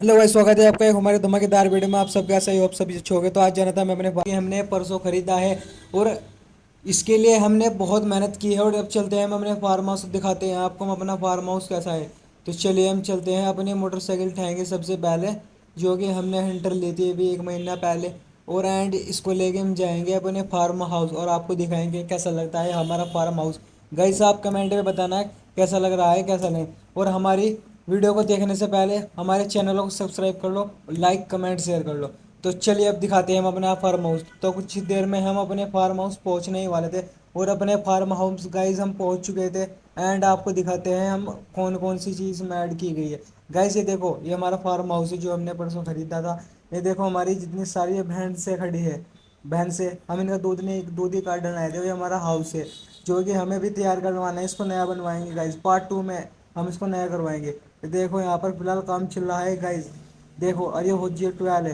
Hello भाई, स्वागत है आपका एक हमारे धमाकेदार वीडियो में। आप सब कैसे हो? आप सभी अच्छे हो गए? तो आज जाना था मैं अपने भाई, हमने परसों खरीदा है और इसके लिए हमने बहुत मेहनत की है। और अब चलते हैं, हम अपने फार्म हाउस दिखाते हैं आपको, हम अपना फार्म हाउस कैसा है। तो चलिए हम चलते हैं, अपनी मोटरसाइकिल उठाएंगे सबसे पहले, जो कि हमने हंटर ली थी अभी 1 महीना पहले। और एंड इसको लेके हम जाएंगे अपने फार्म हाउस और आपको दिखाएंगे कैसा लगता है हमारा फार्म हाउस। गाइस आप कमेंट में बताना कैसा लग रहा है कैसा नहीं। और हमारी वीडियो को देखने से पहले हमारे चैनल को सब्सक्राइब कर लो, लाइक कमेंट शेयर कर लो। तो चलिए अब दिखाते हैं हम अपना फार्म हाउस। तो कुछ ही देर में हम अपने फार्म हाउस पहुंचने ही वाले थे। और अपने फार्म हाउस गाइस हम पहुंच चुके थे। एंड आपको दिखाते हैं हम कौन कौन सी चीज़ में ऐड की गई है। गाइस ये देखो, ये हमारा फार्म हाउस है जो हमने परसों खरीदा था। ये देखो हमारी जितनी सारी भैंसें खड़ी है, भैंसें, हम इनका दूध ही कार्टन आए थे। ये हमारा हाउस है जो कि हमें भी तैयार करवाना है, इसको नया बनवाएंगे गाइस। पार्ट 2 में हम इसको नया करवाएंगे। ये देखो यहाँ पर फिलहाल काम चल रहा है गाइस। देखो अरे हो जी 12 है।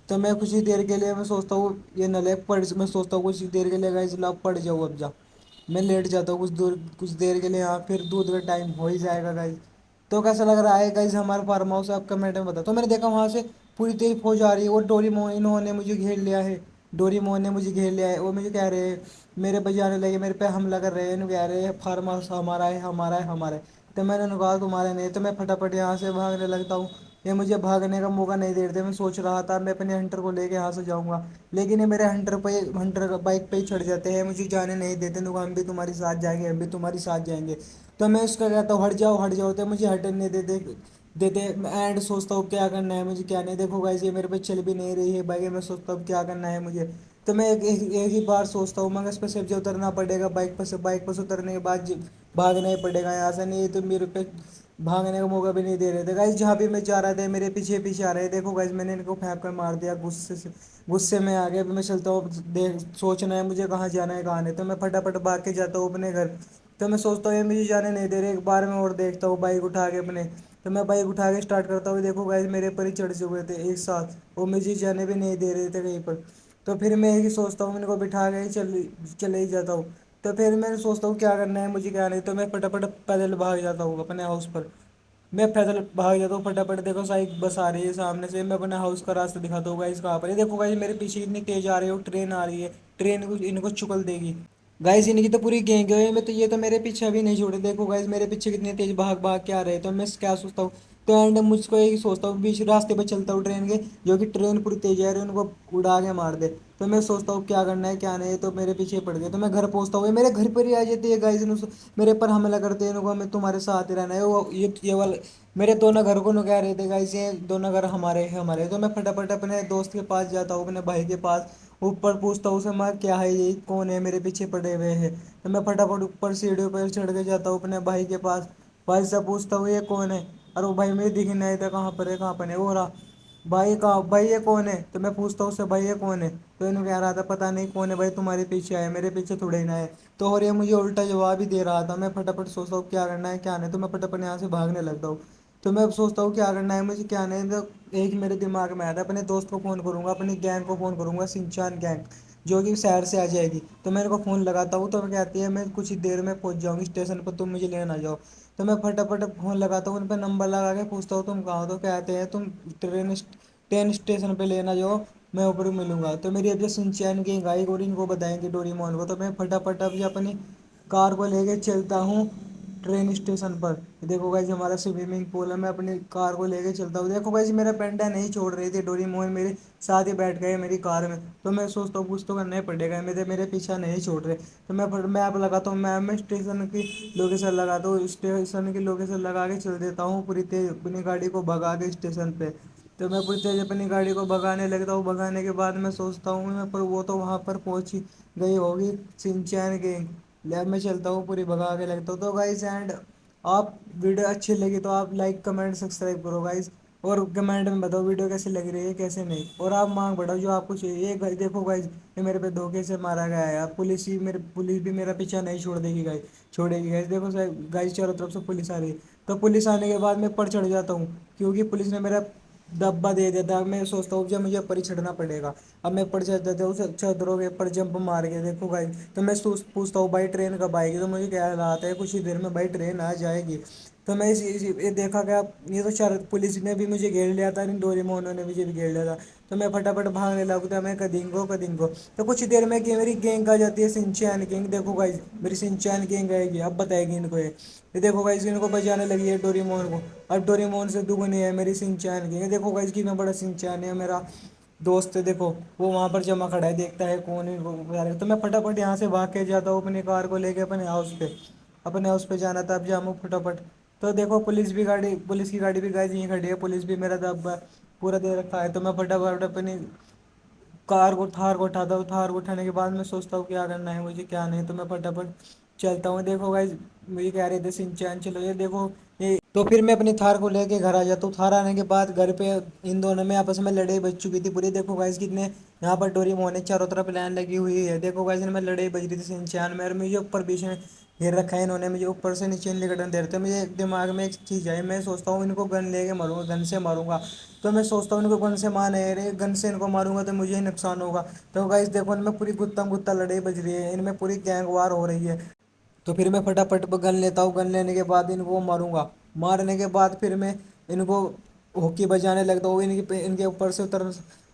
तो मैं कुछ ही देर के लिए मैं सोचता हूँ ये नलेक पढ़, मैं सोचता हूँ कुछ ही देर के लिए गाइस लाभ पड़ जाऊँ अब जा। मैं लेट जाता हूँ कुछ देर के लिए यहाँ, फिर दूध का टाइम हो ही जाएगा गाइस। तो कैसा लग रहा है गाइस हमारा फार्म हाउस? आप कमेंट में बताओ। तो मैंने देखा वहाँ से पूरी तेज फौज आ रही है और डोरीमोन इन्होंने मुझे घेर लिया है। डोरीमोन ने मुझे घेर लिया है। वो मुझे कह रहे हैं, मेरे बजाने लगे, मेरे पे हमला कर रहे हैं। इन्हें कह रहे हैं फार्म हाउस हमारा है हमारा है हमारा है। तो मैंने उन्हें कहा तुम्हारे नहीं। तो मैं फटाफट यहाँ से भागने लगता हूँ। ये मुझे भागने का मौका नहीं दे रहे थे। मैं सोच रहा था मैं अपने हंटर को लेके यहाँ से जाऊँगा, लेकिन ये मेरे हंटर बाइक पे ही चढ़ जाते हैं, मुझे जाने नहीं देते। तो हम भी तुम्हारे साथ जाएंगे, हम भी तुम्हारे साथ जाएंगे। तो मैं उसका कहता हूँ हट जाओ, तो मुझे हटने नहीं देते। एंड सोचता हूँ क्या करना है मुझे क्या नहीं। देखो गाइस ये मेरे पे चल भी नहीं रही है बाइक। मैं सोचता हूँ क्या करना है मुझे। तो मैं एक ही बार सोचता हूँ, मगर इस पर से उतरना पड़ेगा बाइक पर से उतरने के बाद भागना ही पड़ेगा यहाँ से। नहीं तो मेरे पे भागने का मौका भी नहीं दे रहे थे गाइस। जहाँ भी मैं जा रहा था मेरे पीछे पीछे आ रहे थे। देखो गाइस मैंने इनको फेंक कर मार दिया गुस्से से। गुस्से में आ गया। अभी मैं चलता हूँ, देख सोचना है मुझे कहाँ जाना है कहाँ नहीं। तो मैं फटाफट भाग के जाता हूँ अपने घर। तो मैं सोचता हूँ ये मुझे जाने नहीं दे रहे, एक बार मैं और देखता हूँ बाइक उठा के अपने। तो मैं बाइक उठा के स्टार्ट करता हूँ। देखो गाइस मेरे पर ही चढ़ चुके थे एक साथ, वो मुझे जाने भी नहीं दे रहे थे कहीं पर। तो फिर मैं यही सोचता हूँ इनको बिठा के ही चले ही जाता हूँ। तो फिर मैं सोचता हूँ क्या करना है मुझे क्या नहीं। तो मैं फटाफट पैदल भाग जाता हूँ अपने हाउस पर। मैं पैदल भाग जाता हूँ फटाफट। देखो साइक बस आ रही है सामने से। मैं अपने हाउस का रास्ता दिखाता हूँ गाइस कहाँ पर है। देखो गाइस मेरे पीछे इतनी तेज आ रही है, ट्रेन आ रही है। ट्रेन को इनको चुकल देगी गाइस। इनकी तो पूरी गैंग है में। तो ये तो मेरे पीछे अभी नहीं छोड़े। देखो गाइस मेरे पीछे कितने तेज भाग भाग के आ रहे हैं। तो मैं क्या सोचता हूँ, तो एंड मुझको यही सोचता हूँ बीच रास्ते पे चलता हूँ ट्रेन के, जो कि ट्रेन पूरी तेज आ रही है उनको उड़ा के मार दे। तो मैं सोचता हूँ क्या करना है क्या नहीं। तो मेरे पीछे पड़ गए। तो मैं घर पहुंचता हूँ, ये मेरे घर पर ही आ जाती है गाइस। मेरे पर हमला करते हैं इनको, मैं तुम्हारे साथ ही रहना है। वो ये वाला मेरे दोनों घर को नु कह रहे थे गाइस, ये दोनों घर हमारे हैं हमारे। तो मैं फटाफट अपने दोस्त के पास जाता हूँ, अपने भाई के पास। ऊपर पूछता हूँ उसे, मैं क्या है ये कौन है मेरे पीछे पड़े हुए हैं। तो मैं फटाफट ऊपर सीढ़ियों पर चढ़ के जाता हूँ अपने भाई के पास। भाई से पूछता हूँ ये कौन है। और वो भाई मुझे दिख ही नहीं था कहाँ पर है कहाँ पर है। वो रहा भाई, कहाँ भाई ये कौन है। तो मैं पूछता हूँ उससे भाई ये कौन है। तो इन्होंने कह रहा था पता नहीं कौन है भाई, तुम्हारे पीछे आए, मेरे पीछे थोड़े ही ना है। तो और ये मुझे उल्टा जवाब ही दे रहा था। मैं फटाफट सोचता हूँ क्या करना है क्या नहीं। तो मैं फटाफट यहाँ से भागने लगता हूँ। तो मैं अब सोचता हूँ क्या करना है मुझे क्या नहीं। तो एक मेरे दिमाग में आया था, अपने दोस्त को फ़ोन करूँगा, अपनी गैंग को फ़ोन करूँगा, सिंचान गैंग, जो कि शहर से आ जाएगी। तो मैं इनको फ़ोन लगाता हूँ। तो मैं कहती है मैं कुछ ही देर में पहुँच जाऊँगी स्टेशन पर, तुम मुझे लेना जाओ। तो मैं फटाफट फ़ोन लगाता हूँ, उन पर नंबर लगा के पूछता हूँ तुम कहाँ हो। तो कहते हैं तुम ट्रेन स्टेशन पे लेना जाओ, मैं ऊपर मिलूंगा। तो मेरी अब जो सिंचैन की गाय और इनको बताएंगे डोरीमोन को। तो मैं फटाफट अब जो अपनी कार को लेके चलता हूँ ट्रेन स्टेशन पर। देखो गाइस हमारा स्विमिंग पूल है, मैं अपनी कार को लेके चलता हूँ। देखो गाइस मेरा पेंटा नहीं छोड़ रही थी, डोरीमोन मेरे साथ ही बैठ गए मेरी कार में। तो मैं सोचता हूँ कुछ तो करना ही पड़ेगा, मेरे पीछा नहीं छोड़ रहे। तो मैं मैप लगाता हूँ, मैप में स्टेशन की लोकेशन लगाता हूँ, स्टेशन की लोकेशन लगा के चल देता हूँ पूरी तेज अपनी गाड़ी को भगा के स्टेशन पे। तो मैं पूरी तेज अपनी गाड़ी को भगाने लगता हूँ। भगाने के बाद मैं सोचता हूँ मैं, पर वो तो वहाँ पर पहुँच ही गई होगी सिंचैन गैंग। लैब में चलता हूँ पूरी भगा के लगता हूँ। तो गाइस एंड आप वीडियो अच्छी लगी तो आप लाइक कमेंट सब्सक्राइब करो गाइस। और कमेंट में बताओ वीडियो कैसे लग रही है कैसे नहीं। और आप मांग बढ़ाओ जो आपको चाहिए। ये गाइस देखो गाइस, ये मेरे पे धोखे से मारा गया है। अब पुलिस भी मेरा पीछा नहीं छोड़ेगी गाइस। देखो गाइस चारों तरफ से पुलिस आ रही है। तो पुलिस आने के बाद मैं पर चढ़ जाता हूँ, क्योंकि पुलिस ने मेरा डब्बा दे देता है। मैं सोचता हूँ जब मुझे ऊपर ही चढ़ना पड़ेगा। अब मैं ऊपर चढ़ जाता हूँ चदरों के ऊपर जंप मार के। देखो गाइस तो मैं पूछता हूँ भाई ट्रेन कब आएगी। तो मुझे कह रहा था है कुछ ही देर में भाई ट्रेन आ जाएगी। तो मैं ये देखा क्या, ये तो चार पुलिस ने भी मुझे घेर लिया था, इन डोरेमोनों ने मुझे भी घेर लिया था। तो मैं फटाफट भागने लगता, मैं कदिंगो कदिंगो। तो कुछ ही देर में मेरी गैंग आ जाती है, सिंचैन गैंग। देखो गाइस मेरी सिंचैन गैंग आएगी, अब बताएगी इनको ये देखो गाइस इनको बजाने लगी है डोरेमोन को। अब डोरेमोन से दुगनी है मेरी सिंचैन गैंग। देखो गाइस कितना बड़ा सिंचैन है मेरा दोस्त है, देखो वो वहां पर जमा खड़ा है, देखता है कौन इनको बुला रहा है। तो मैं फटाफट यहाँ से भाग के जाता हूँ अपनी कार को लेके अपने हाउस पे जाना था, अब जाऊँ फटाफट। तो देखो पुलिस की गाड़ी भी गाइस यहीं खड़ी है, पुलिस भी मेरा दब पूरा दे रखा है। तो मैं फटाफट अपनी थार को उठाता हूँ, थार को उठाने के बाद मैं सोचता हूँ क्या करना है मुझे क्या नहीं। तो मैं फटाफट चलता हूँ। देखो गाइस मुझे कह रहे थे सिंचैन चलो, ये देखो ये। तो फिर मैं अपनी थार को लेके घर आ जाता हूँ। थार आने के बाद घर पे इन दोनों में आपस में लड़ाई बज चुकी थी पूरी। देखो गाइस कितने यहाँ पर डोरेमोन है, चारों तरफ लाइन लगी हुई है। देखो गाइस इनमें लड़ाई बज रही थी सिंचैन में, और मुझे ऊपर बीच में घेर रखा है इन्होंने, मुझे ऊपर से नीचे नहीं लगने दे रहे थे। मुझे दिमाग में एक चीज़ आई, मैं सोचता हूँ इनको गन लेके मारूंगा, गन से मारूंगा। तो मैं सोचता हूँ इनको गन से मारने, अरे गन से इनको मारूंगा तो मुझे ही नुकसान होगा। तो गाइस देखो इनमें पूरी गुत्ता गुत्ता लड़ाई बज रही है, इनमें पूरी गैंग वार हो रही है। तो फिर मैं फटाफट गन लेता हूँ, गन लेने के बाद इनको मारूंगा। मारने के बाद फिर मैं इनको हॉकी बजाने लगता हूँ, इनके ऊपर से उतर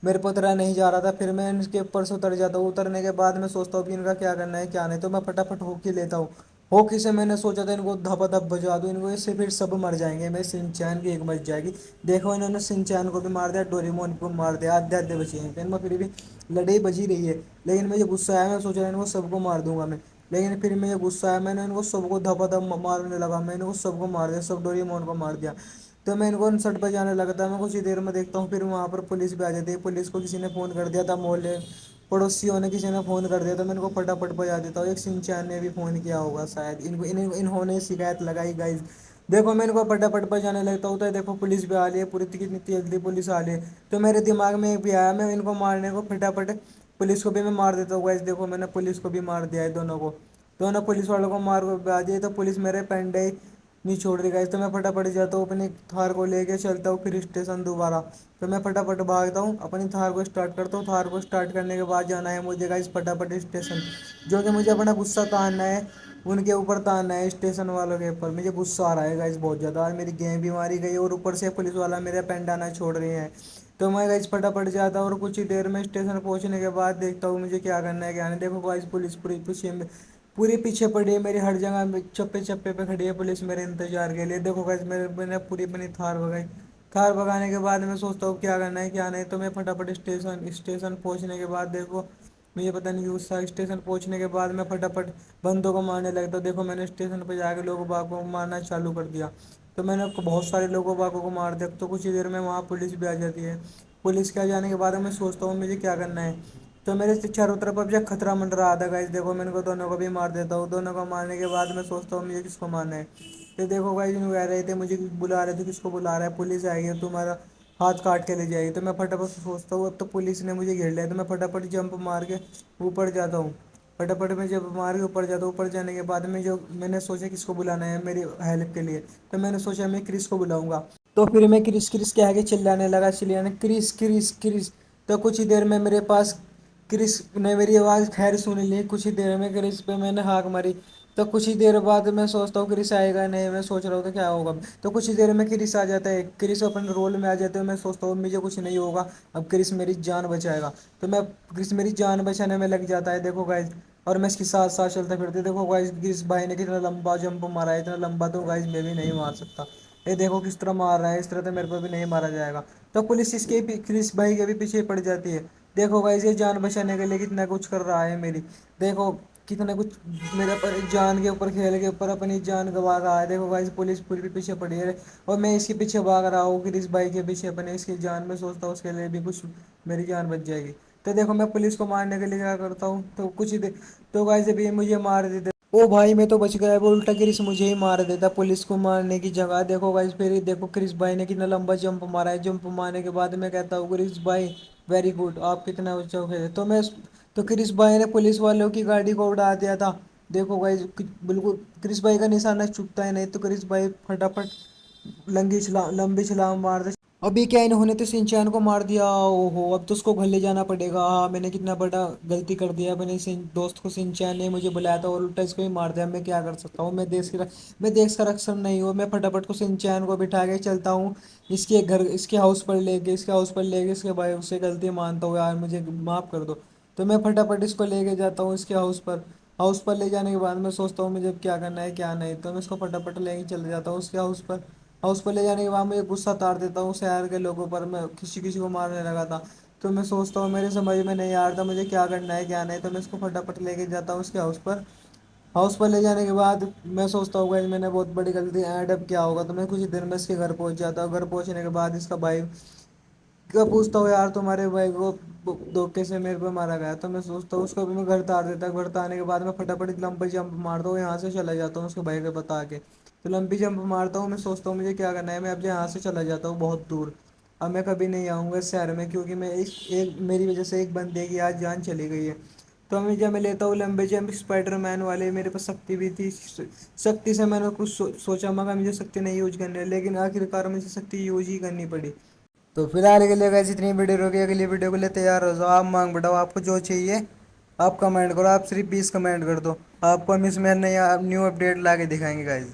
मेरे को उतरा नहीं जा रहा था, फिर मैं इनके ऊपर से उतर जाता हूँ। उतरने के बाद मैं सोचता हूँ कि इनका क्या करना है क्या नहीं। तो मैं फटाफट हॉकी लेता हूँ। हॉकी से मैंने सोचा था इनको धपाधप बजा दूँ इनको, इससे फिर सब मर जाएंगे, मैं सिंचैन की एक बच जाएगी। देखो इन्होंने सिंचैन को भी मार दिया, डोरेमोन को मार दिया, आधे आधे बचे हैं इनमें, फिर भी लड़ाई बजी रही है। लेकिन मुझे गुस्सा आया, मैं सोचा इनको सबको मार दूंगा मैं। लेकिन फिर मुझे गुस्सा आया, मैंने इनको सबको धपाधप मारने लगा, मैंने इनको सबको मार दिया, सब डोरेमोन को मार दिया। तो मैं इनको उनसठ पर जाने लगा था। मैं कुछ ही देर में देखता हूँ फिर वहाँ पर पुलिस भी आ जाती है। पुलिस को किसी ने फ़ोन कर दिया था, मोहल्ले पड़ोसियों ने किसी ने फ़ोन कर दिया था, मैं इनको फटाफट बजा देता हूँ। एक सिंचैन ने भी फ़ोन किया होगा शायद, इन्होंने शिकायत लगाई गाइज। देखो मैं इनको फटाफट बजाने लगता हूँ, तो देखो पुलिस भी आ रही है पूरी, कितनी जल्दी पुलिस आ रही है। तो मेरे दिमाग में एक भी आया, मैं इनको मारने को फटाफट पुलिस को भी मैं मार देता हूँ गाइज। देखो मैंने पुलिस को भी मार दिया है, दोनों को। दोनों पुलिस वालों को मार आ दिए, तो पुलिस मेरे पेंडे ही नहीं छोड़ रही गाइस। तो मैं फटाफट जाता हूँ अपनी थार को लेके, चलता हूँ फिर स्टेशन दोबारा। तो मैं फटाफट भागता हूँ, अपनी थार को स्टार्ट करता हूँ। थार को स्टार्ट करने के बाद जाना है मुझे गाइस फटाफट स्टेशन, जो कि मुझे अपना गुस्सा तानना है उनके ऊपर, तानना है स्टेशन वालों के ऊपर। मुझे गुस्सा आ रहा है गाइस बहुत ज़्यादा, आज मेरी गेम भी मारी गई और ऊपर से पुलिस वाला मेरा पेंडा ना छोड़ रहे हैं। तो मैं गाइस फटाफट जाता हूँ, और कुछ ही देर में स्टेशन पहुँचने के बाद देखता हूँ मुझे क्या करना है क्या नहीं। देखो गाइस पुलिस पूरी पीछे पड़ी है मेरी, हर जगह चप्पे चप्पे पे खड़ी है पुलिस मेरे इंतजार के लिए। देखो गाइस मैंने पूरी अपनी थार भगाई। थार भगाने के बाद मैं सोचता हूँ क्या करना है क्या नहीं। तो मैं फटाफट स्टेशन पहुँचने के बाद देखो मुझे पता नहीं गुस्सा, स्टेशन पहुँचने के बाद मैं फटाफट बंदों को मारने लगता हूँ। देखो मैंने स्टेशन पर जाके लोगों बागों को मारना चालू कर दिया। तो मैंने बहुत सारे लोगों बागों को मार दिया। तो कुछ ही देर में वहाँ पुलिस भी आ जाती है। पुलिस के आ जाने के बाद मैं सोचता हूँ मुझे क्या करना है। तो मेरे से चारों तरफ अब जो खतरा मंडरा रहा था गाइस, देखो मैंने को दोनों को भी मार देता हूँ। दोनों को मारने के बाद मैं सोचता हूँ मुझे किसको मारना है। तो देखो गाइस इन कह रहे थे मुझे बुला रहे थे, किसको बुला रहा है, पुलिस आएगी और तुम्हारा हाथ काट के ले जाएगी। तो मैं फटाफट से सोचता हूँ अब तो पुलिस ने मुझे घेर लिया। तो मैं फटाफट जंप मार के ऊपर जाता हूँ। फटाफट में जब मार के ऊपर जाता हूँ, ऊपर जाने के बाद में जो मैंने सोचा किसको बुलाना है मेरी हेल्प के लिए। तो मैंने सोचा मैं क्रिस को बुलाऊंगा। तो फिर मैं क्रिस क्रिस के आगे चिल्लाने लगा, चिल्लाने क्रिस क्रिस क्रिस। तो कुछ ही देर में मेरे पास क्रिस ने मेरी आवाज़ खैर सुन ली। कुछ ही देर में क्रिस पे मैंने हाक मारी। तो कुछ ही देर बाद मैं सोचता हूँ क्रिस आएगा नहीं, मैं सोच रहा हूँ तो क्या होगा। तो कुछ ही देर में क्रिस आ जाता है, क्रिस अपने रोल में आ जाते हैं। मैं सोचता हूँ मुझे कुछ नहीं होगा, अब क्रिस मेरी जान बचाएगा। तो मैं क्रिस मेरी जान बचाने में लग जाता है देखो गाइज। और मैं इसके साथ साथ चलता फिरते, देखो गाइज क्रिस भाई ने कितना लंबा जंप मारा है, इतना लंबा तो गाइज मैं भी नहीं मार सकता। ये देखो किस तरह मार रहा है, इस तरह तो मेरे को भी नहीं मारा जाएगा। तो पुलिस क्रिस भाई के भी पीछे पड़ जाती है। देखो गाइस ये जान बचाने के लिए कितना कुछ कर रहा है मेरी। देखो कितना कुछ मेरे पर जान के ऊपर, खेल के ऊपर अपनी जान गंवा रहा है। देखो गाइस पुलिस पूरी पीछे पड़ी है, और मैं इसके पीछे भाग रहा हूँ क्रिस भाई के पीछे अपने, इसकी जान में सोचता हूँ उसके लिए भी कुछ मेरी जान बच जाएगी। तो देखो मैं पुलिस को मारने के लिए क्या करता हूँ, तो कुछ ही तो गाइस अभी ये मुझे मार देते। ओ भाई मैं तो बच गया, वो उल्टा क्रिस मुझे ही मार देता पुलिस को मारने की जगह। देखो गाइस फिर देखो क्रिस भाई ने कितना लंबा जंप मारा है। जंप मारने के बाद मैं कहता हूँ क्रिस भाई वेरी गुड, आप कितना अच्छा खेले। तो क्रिस भाई ने पुलिस वालों की गाड़ी को उड़ा दिया था। देखो गाइस बिल्कुल क्रिस भाई का निशाना चुकता है नहीं, तो क्रिस भाई फटाफट लंबी छलांग मार दे। अभी क्या इन्होंने तो सिंचैन को मार दिया, ओहो अब तो उसको घर ले जाना पड़ेगा। हाँ मैंने कितना बड़ा गलती कर दिया, मैंने दोस्त को सिंचैन ने मुझे बुलाया था और उल्टा इसको ही मार दिया। मैं क्या कर सकता हूँ, मैं देश का रक्षक नहीं हूँ। मैं फटाफट को सिंचैन को बिठा के चलता हूँ इसके घर, इसके हाउस पर लेके इसके भाई उससे गलती मानता हूँ, यार मुझे माफ़ कर दो। तो मैं फटाफट इसको लेके जाता हूँ इसके हाउस पर ले जाने के बाद मैं सोचता हूँ मुझे क्या करना है क्या नहीं, तो मैं इसको फटाफट लेके चले जाता हूँ उसके हाउस पर ले जाने के बाद मुझे गुस्सा तार देता हूँ शहर के लोगों पर, मैं किसी किसी को मारने लगा था। तो मैं सोचता हूँ मेरे समझ में नहीं आ रहा था मुझे क्या करना है क्या नहीं, तो मैं इसको फटाफट लेके जाता हूँ उसके हाउस पर ले जाने के बाद मैं सोचता हूँ भाई मैंने बहुत बड़ी गलती एंड अब क्या होगा, तो मैं कुछ देर में इसके घर पहुँच जाता हूँ। घर पहुँचने के बाद इसका भाई क्या पूछता हूँ यार तुम्हारे भाई को धोखे से मेरे पे मारा गया, तो मैं सोचता हूँ उसको भी मैं घर तार देता हूँ। घर तारने के बाद मैं फटाफट एक लंबी जंप मारता हूँ यहाँ से चला जाता हूँ उसके भाई को बता के। तो लंबी जंप मारता हूँ, मैं सोचता हूँ मुझे क्या करना है, मैं अब यहाँ से चला जाता हूँ बहुत दूर। अब मैं कभी नहीं आऊँगा इस शहर में क्योंकि मैं एक मेरी वजह से एक बंदे की आज जान चली गई है। तो मैं जब मैं लेता हूँ लंबे जंप स्पाइडर मैन वाले, मेरे पास शक्ति भी थी, शक्ति से मैंने कुछ सोचा मगर मुझे शक्ति नहीं यूज करनी है, लेकिन आखिरकार मुझे शक्ति यूज ही करनी पड़ी। तो फिलहाल के लिए गाइस इतनी वीडियो होगी, अगली वीडियो के लिए तैयार हो जाओ। आप मांग बढ़ाओ, आपको जो चाहिए आप कमेंट करो, आप सिर्फ 20 कमेंट कर दो, आपको हम इसमें नया न्यू अपडेट ला के दिखाएंगे गाइस।